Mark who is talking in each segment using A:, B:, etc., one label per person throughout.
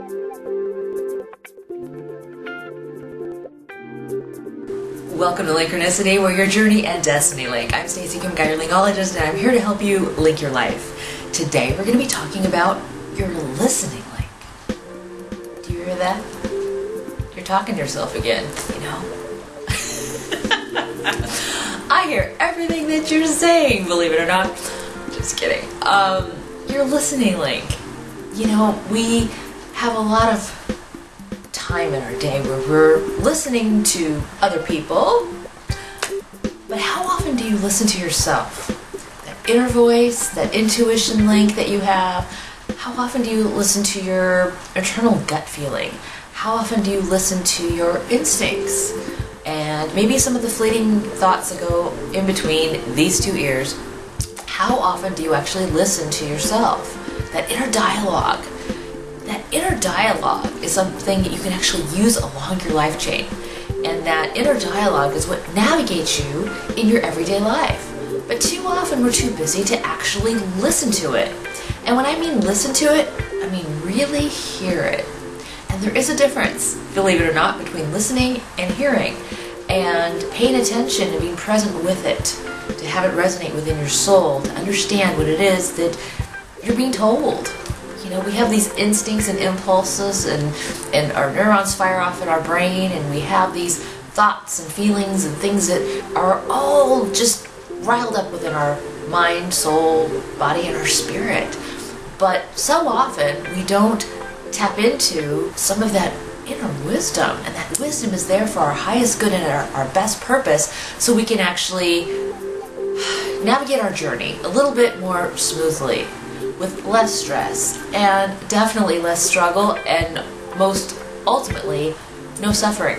A: Welcome to Linkronicity, where your journey and destiny link. I'm Stacey, Kumagai, your linkologist, and I'm here to help you link your life. Today we're going to be talking about your listening link. Do you hear that? You're talking to yourself again, you know? I hear everything that you're saying, believe it or not. Just kidding. Your listening link. You know, we have a lot of time in our day where we're listening to other people, but how often do you listen to yourself? That inner voice, that intuition link that you have, how often do you listen to your internal gut feeling? How often do you listen to your instincts? And maybe some of the fleeting thoughts that go in between these two ears. How often do you actually listen to yourself? That inner dialogue. That inner dialogue is something that you can actually use along your life chain. And that inner dialogue is what navigates you in your everyday life. But too often we're too busy to actually listen to it. And when I mean listen to it, I mean really hear it. And there is a difference, believe it or not, between listening and hearing. And paying attention and being present with it. To have it resonate within your soul. To understand what it is that you're being told. You know, we have these instincts and impulses, and our neurons fire off in our brain, and we have these thoughts and feelings and things that are all just riled up within our mind, soul, body, and our spirit. But so often we don't tap into some of that inner wisdom, and that wisdom is there for our highest good and our best purpose, so we can actually navigate our journey a little bit more smoothly, with less stress, and definitely less struggle, and most ultimately, no suffering.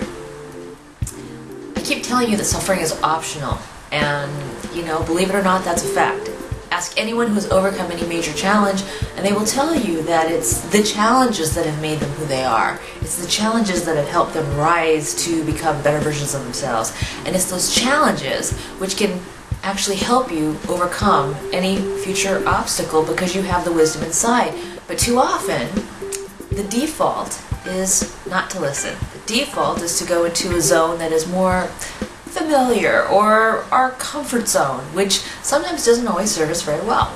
A: I keep telling you that suffering is optional, and you know, believe it or not, that's a fact. Ask anyone who has overcome any major challenge, and they will tell you that it's the challenges that have made them who they are. It's the challenges that have helped them rise to become better versions of themselves. And it's those challenges which can actually help you overcome any future obstacle because you have the wisdom inside. But too often, the default is not to listen. The default is to go into a zone that is more familiar, or our comfort zone, which sometimes doesn't always serve us very well.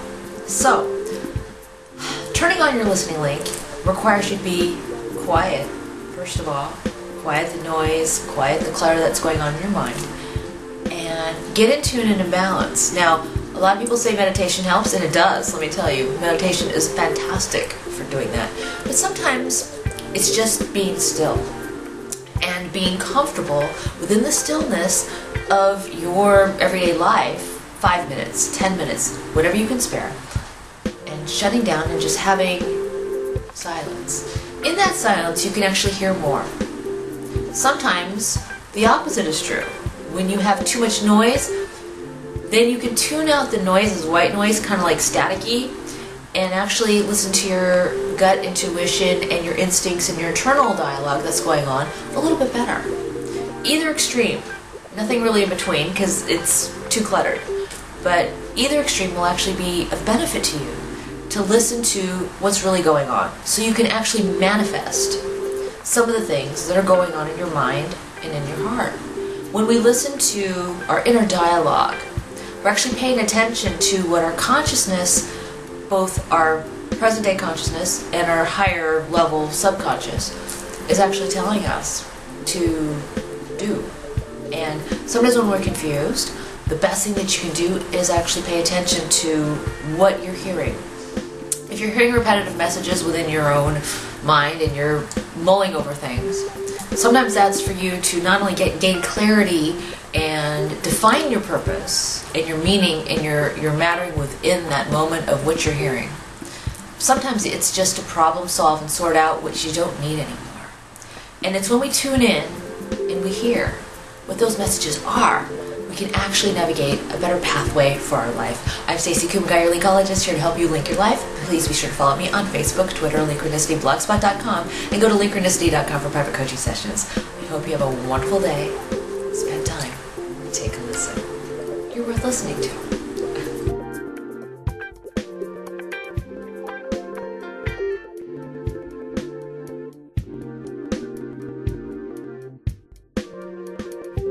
A: So, turning on your listening link requires you to be quiet, first of all. Quiet the noise, quiet the clutter that's going on in your mind, and get in tune and in balance. Now, a lot of people say meditation helps, and it does, let me tell you. Meditation is fantastic for doing that. But sometimes it's just being still and being comfortable within the stillness of your everyday life, 5 minutes, 10 minutes, whatever you can spare, and shutting down and just having silence. In that silence, you can actually hear more. Sometimes the opposite is true. When you have too much noise, then you can tune out the noise as white noise, kind of like staticky, and actually listen to your gut intuition and your instincts and your internal dialogue that's going on a little bit better. Either extreme, nothing really in between because it's too cluttered, but either extreme will actually be of benefit to you to listen to what's really going on, so you can actually manifest some of the things that are going on in your mind and in your heart. When we listen to our inner dialogue, we're actually paying attention to what our consciousness, both our present day consciousness and our higher level subconscious, is actually telling us to do. And sometimes when we're confused, the best thing that you can do is actually pay attention to what you're hearing. If you're hearing repetitive messages within your own mind and you're mulling over things, sometimes that's for you to not only gain clarity and define your purpose and your meaning and your mattering within that moment of what you're hearing. Sometimes it's just to problem solve and sort out what you don't need anymore. And it's when we tune in and we hear what those messages are, we can actually navigate a better pathway for our life. I'm Stacey Kumagai, your linkologist, here to help you link your life. Please be sure to follow me on Facebook, Twitter, Linkronicity, blogspot.com, and go to linkronicity.com for private coaching sessions. I hope you have a wonderful day. Spend time. Take a listen. You're worth listening to.